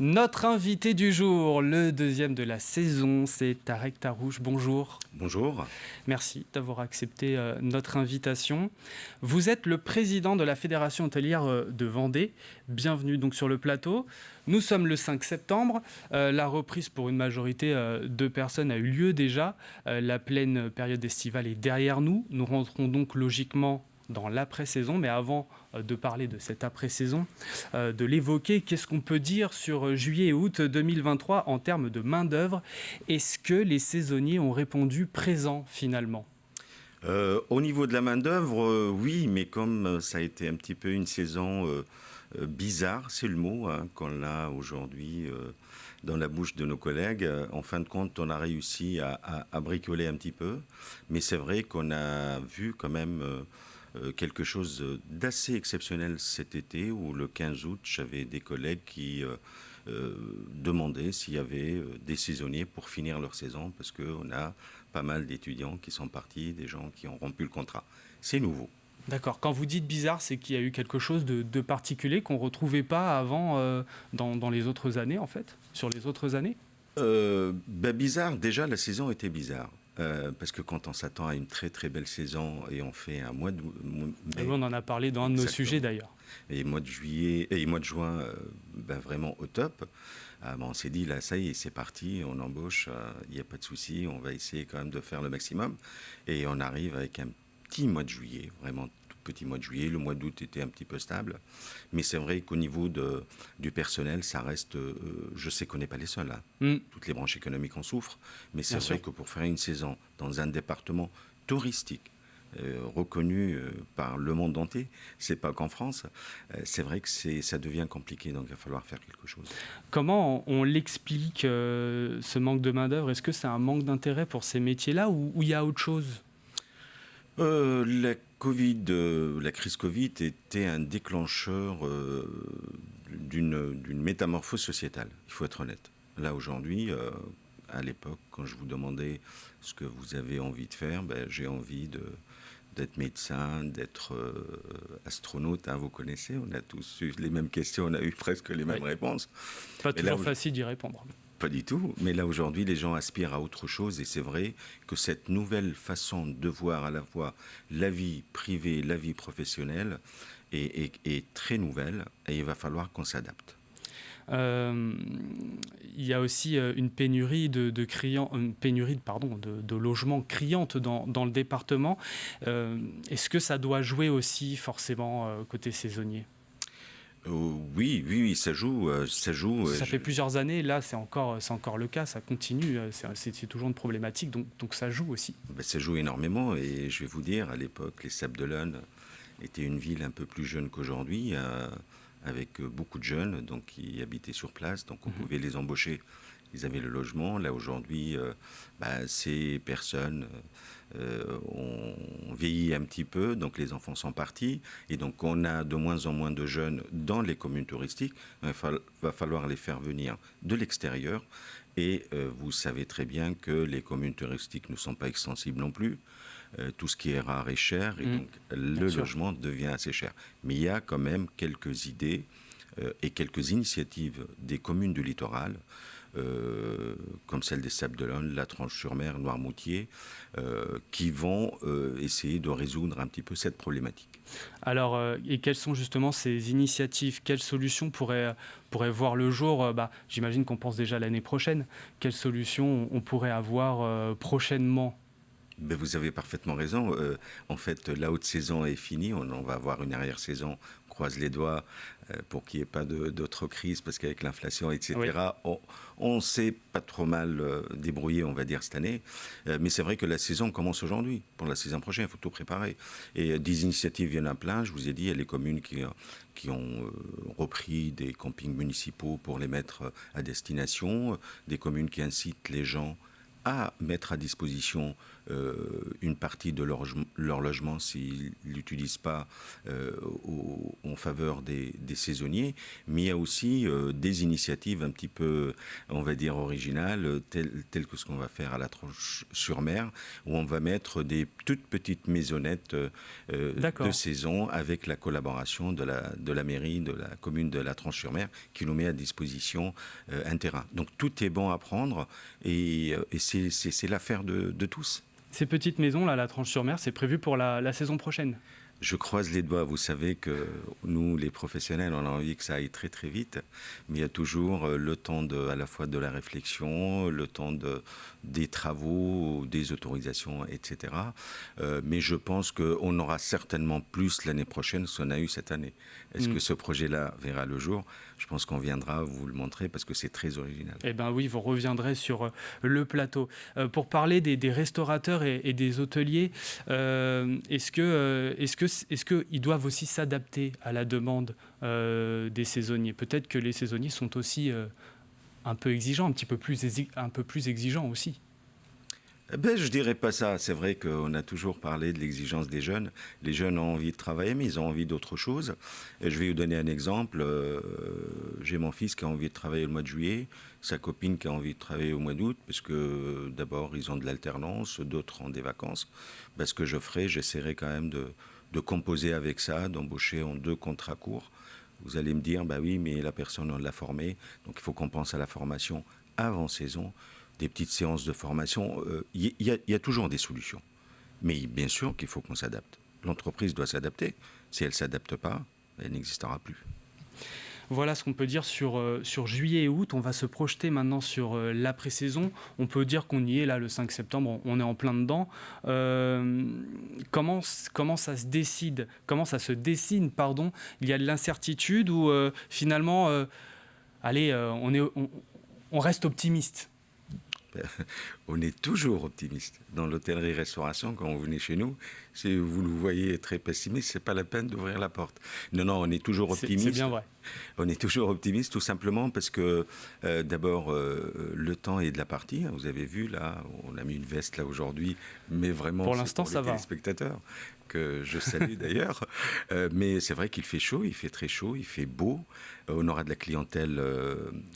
Notre invité du jour, le deuxième de la saison, c'est Tarek Tarouche. Bonjour. Bonjour. Merci d'avoir accepté notre invitation. Vous êtes le président de la Fédération hôtelière de Vendée. Bienvenue donc sur le plateau. Nous sommes le 5 septembre. La reprise pour une majorité de personnes a eu lieu déjà. La pleine période estivale est derrière nous. Nous rentrons donc logiquement dans l'après-saison, mais avant de parler de cette après-saison, de l'évoquer, qu'est-ce qu'on peut dire sur juillet et août 2023 en termes de main-d'œuvre? Est-ce que les saisonniers ont répondu présent finalement? Au niveau de la main-d'œuvre, oui, mais comme ça a été un petit peu une saison bizarre, c'est le mot, qu'on a aujourd'hui dans la bouche de nos collègues. En fin de compte, on a réussi à bricoler un petit peu, mais c'est vrai qu'on a vu quand même quelque chose d'assez exceptionnel cet été, où le 15 août, j'avais des collègues qui demandaient s'il y avait des saisonniers pour finir leur saison, parce qu'on a pas mal d'étudiants qui sont partis, des gens qui ont rompu le contrat. C'est nouveau. D'accord. Quand vous dites bizarre, c'est qu'il y a eu quelque chose de particulier qu'on ne retrouvait pas avant dans les autres années, en fait, sur les autres années? Bizarre, déjà la saison était bizarre. Parce que quand on s'attend à une très très belle saison et on fait un mois de Et mai, on en a parlé dans un de nos sujets d'ailleurs. et mois de juillet et mois de juin, vraiment au top. On s'est dit là, ça y est, c'est parti, on embauche, il n'y a pas de souci, on va essayer quand même de faire le maximum. Et on arrive avec un petit mois de juillet, vraiment tout petit mois de juillet. Le mois d'août était un petit peu stable, mais c'est vrai qu'au niveau du personnel, ça reste. Je sais qu'on n'est pas les seuls. Toutes les branches économiques en souffrent, mais c'est vrai que pour faire une saison dans un département touristique reconnu par le monde entier, c'est pas qu'en France, c'est vrai que ça devient compliqué, donc il va falloir faire quelque chose. Comment on l'explique, ce manque de main-d'œuvre? Est-ce que c'est un manque d'intérêt pour ces métiers-là ou il y a autre chose? La crise Covid était un déclencheur d'une métamorphose sociétale, il faut être honnête. Là, aujourd'hui, à l'époque, quand je vous demandais ce que vous avez envie de faire, j'ai envie d'être médecin, d'être astronaute. Vous connaissez, on a tous eu les mêmes questions, on a eu presque les mêmes réponses. Pas toujours facile d'y répondre. Pas du tout, mais là aujourd'hui les gens aspirent à autre chose et c'est vrai que cette nouvelle façon de voir à la fois la vie privée, la vie professionnelle est très nouvelle et il va falloir qu'on s'adapte. Il y a aussi une pénurie de logements criante dans le département. Est-ce que ça doit jouer aussi forcément côté saisonnier? Oui, ça joue. Ça fait plusieurs années, là c'est encore le cas, ça continue, c'est toujours une problématique, donc ça joue aussi. Ça joue énormément et je vais vous dire, à l'époque, les Sables-d'Olonne étaient une ville un peu plus jeune qu'aujourd'hui, avec beaucoup de jeunes donc, qui habitaient sur place, donc on pouvait les embaucher. Ils avaient le logement. Là, aujourd'hui, ces personnes ont vieilli un petit peu, donc les enfants sont partis. Et donc, on a de moins en moins de jeunes dans les communes touristiques. Il va falloir les faire venir de l'extérieur. Et vous savez très bien que les communes touristiques ne sont pas extensibles non plus. Tout ce qui est rare est cher. Et donc, le logement devient assez cher. Mais il y a quand même quelques idées et quelques initiatives des communes du littoral, comme celle des Sables-d'Olonne, La Tranche-sur-Mer, Noirmoutier, qui vont essayer de résoudre un petit peu cette problématique. Alors, et quelles sont justement ces initiatives? Quelles solutions pourraient voir le jour? J'imagine qu'on pense déjà l'année prochaine. Quelles solutions on pourrait avoir prochainement? Vous avez parfaitement raison. En fait, la haute saison est finie. On va avoir une arrière-saison. On croise les doigts pour qu'il n'y ait pas d'autres crises, parce qu'avec l'inflation, etc., on s'est pas trop mal débrouillé, on va dire, cette année. Mais c'est vrai que la saison commence aujourd'hui. Pour la saison prochaine, il faut tout préparer. Et des initiatives, il y en a plein. Je vous ai dit, il y a les communes qui ont repris des campings municipaux pour les mettre à destination, des communes qui incitent les gens à mettre à disposition une partie de leur logement s'ils ne l'utilisent pas en faveur des saisonniers, mais il y a aussi des initiatives un petit peu, on va dire, originales, telles que ce qu'on va faire à la Tranche-sur-Mer, où on va mettre des toutes petites maisonnettes de saison avec la collaboration de la mairie, de la commune de la Tranche-sur-Mer, qui nous met à disposition un terrain. Donc tout est bon à prendre et c'est l'affaire de tous. Ces petites maisons, là, la Tranche-sur-Mer, c'est prévu pour la saison prochaine? Je croise les doigts. Vous savez que nous, les professionnels, on a envie que ça aille très très vite, mais il y a toujours le temps à la fois de la réflexion, le temps des travaux, des autorisations, etc. Mais je pense qu'on aura certainement plus l'année prochaine que ce qu'on a eu cette année. Est-ce que ce projet-là verra le jour? Je pense qu'on viendra vous le montrer parce que c'est très original. Eh bien oui, vous reviendrez sur le plateau. Pour parler des restaurateurs et des hôteliers, est-ce qu'ils doivent aussi s'adapter à la demande des saisonniers? Peut-être que les saisonniers sont aussi un peu exigeants, un peu plus exigeants aussi. Je dirais pas ça. C'est vrai qu'on a toujours parlé de l'exigence des jeunes. Les jeunes ont envie de travailler, mais ils ont envie d'autre chose. Et je vais vous donner un exemple. J'ai mon fils qui a envie de travailler le mois de juillet, sa copine qui a envie de travailler au mois d'août, parce que d'abord ils ont de l'alternance, d'autres ont des vacances. Ce que je ferai, j'essaierai quand même de composer avec ça, d'embaucher en 2 contrats courts. Vous allez me dire, oui, mais la personne, on l'a formée, donc il faut qu'on pense à la formation avant saison. Des petites séances de formation, il y a toujours des solutions. Mais bien sûr qu'il faut qu'on s'adapte. L'entreprise doit s'adapter. Si elle ne s'adapte pas, elle n'existera plus. Voilà ce qu'on peut dire sur juillet et août. On va se projeter maintenant sur l'après-saison. On peut dire qu'on y est là le 5 septembre, on est en plein dedans. Comment ça se décide? Comment ça se dessine, pardon? Il y a de l'incertitude ou finalement, on reste optimiste? On est toujours optimiste. Dans l'hôtellerie-restauration, quand vous venez chez nous, si vous nous voyez très pessimiste, ce n'est pas la peine d'ouvrir la porte. Non, on est toujours optimiste. C'est bien vrai. On est toujours optimiste tout simplement parce que d'abord, le temps est de la partie. Vous avez vu, là, on a mis une veste là aujourd'hui, mais vraiment pour l'instant, ça va. Les téléspectateurs, que je salue d'ailleurs. Mais c'est vrai qu'il fait chaud, il fait très chaud, il fait beau. On aura de la clientèle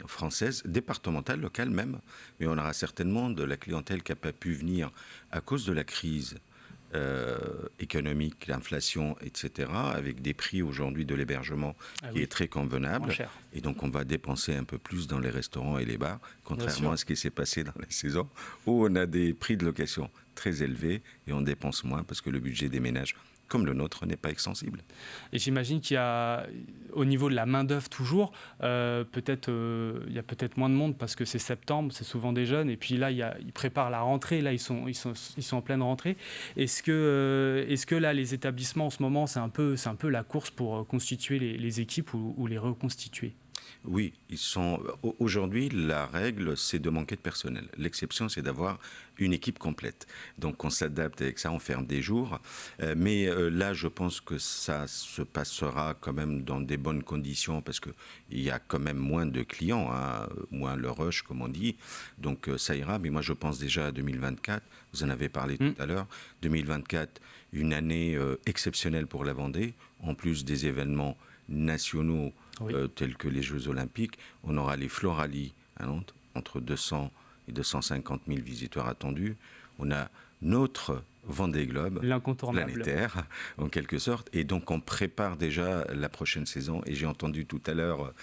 française, départementale, locale même, mais on aura certainement de la clientèle qui n'a pas pu venir à cause de la crise économique, l'inflation, etc., avec des prix aujourd'hui de l'hébergement qui est très convenable. Et donc on va dépenser un peu plus dans les restaurants et les bars, contrairement à ce qui s'est passé dans la saison, où on a des prix de location très élevés et on dépense moins parce que le budget des ménages, comme le nôtre, n'est pas extensible. Et j'imagine qu'il y a, au niveau de la main-d'œuvre toujours, il y a peut-être moins de monde parce que c'est septembre, c'est souvent des jeunes, et puis là, ils préparent la rentrée, là, ils sont en pleine rentrée. Est-ce que là, les établissements, en ce moment, c'est un peu la course pour constituer les équipes ou les reconstituer? Oui, aujourd'hui, la règle, c'est de manquer de personnel. L'exception, c'est d'avoir une équipe complète. Donc, on s'adapte avec ça, on ferme des jours. Mais là, je pense que ça se passera quand même dans des bonnes conditions parce qu'il y a quand même moins de clients, moins le rush, comme on dit. Donc, ça ira. Mais moi, je pense déjà à 2024. Vous en avez parlé tout à l'heure. 2024, une année exceptionnelle pour la Vendée, en plus des événements nationaux tels que les Jeux Olympiques. On aura les Floralies à Nantes, entre 200 et 250 000 visiteurs attendus. On a notre Vendée Globe, planétaire, en quelque sorte. Et donc, on prépare déjà la prochaine saison. Et j'ai entendu tout à l'heure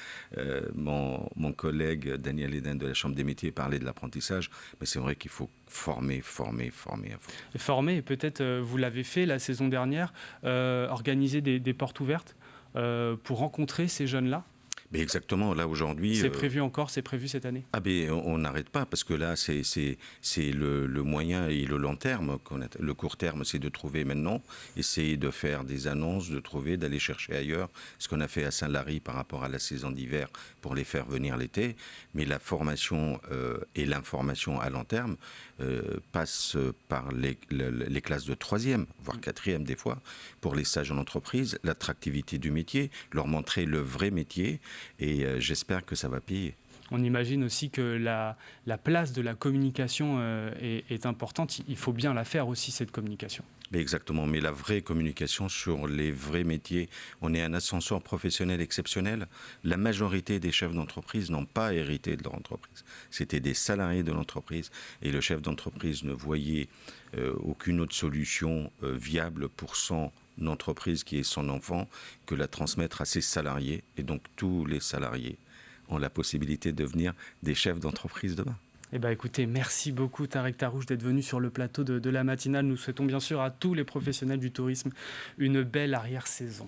mon collègue Daniel Eden de la Chambre des métiers parler de l'apprentissage. Mais c'est vrai qu'il faut former à fond. Former, peut-être, vous l'avez fait la saison dernière, organiser des portes ouvertes pour rencontrer ces jeunes-là? Mais exactement, là aujourd'hui... C'est prévu cette année? On n'arrête pas, parce que là, c'est le moyen et le long terme. Le court terme, c'est de trouver maintenant, essayer de faire des annonces, d'aller chercher ailleurs, ce qu'on a fait à Saint-Lary par rapport à la saison d'hiver pour les faire venir l'été. Mais la formation et l'information à long terme passe par les classes de 3e, voire 4e des fois, pour les stages en entreprise, l'attractivité du métier, leur montrer le vrai métier. Et j'espère que ça va payer. On imagine aussi que la place de la communication est importante. Il faut bien la faire aussi, cette communication. Mais exactement, mais la vraie communication sur les vrais métiers. On est un ascenseur professionnel exceptionnel. La majorité des chefs d'entreprise n'ont pas hérité de leur entreprise. C'était des salariés de l'entreprise et le chef d'entreprise ne voyait aucune autre solution viable pour son entreprise qui est son enfant que la transmettre à ses salariés. Et donc tous les salariés ont la possibilité de devenir des chefs d'entreprise demain. Eh bien, écoutez, merci beaucoup Tarek Tarouche d'être venu sur le plateau de la matinale. Nous souhaitons bien sûr à tous les professionnels du tourisme une belle arrière-saison.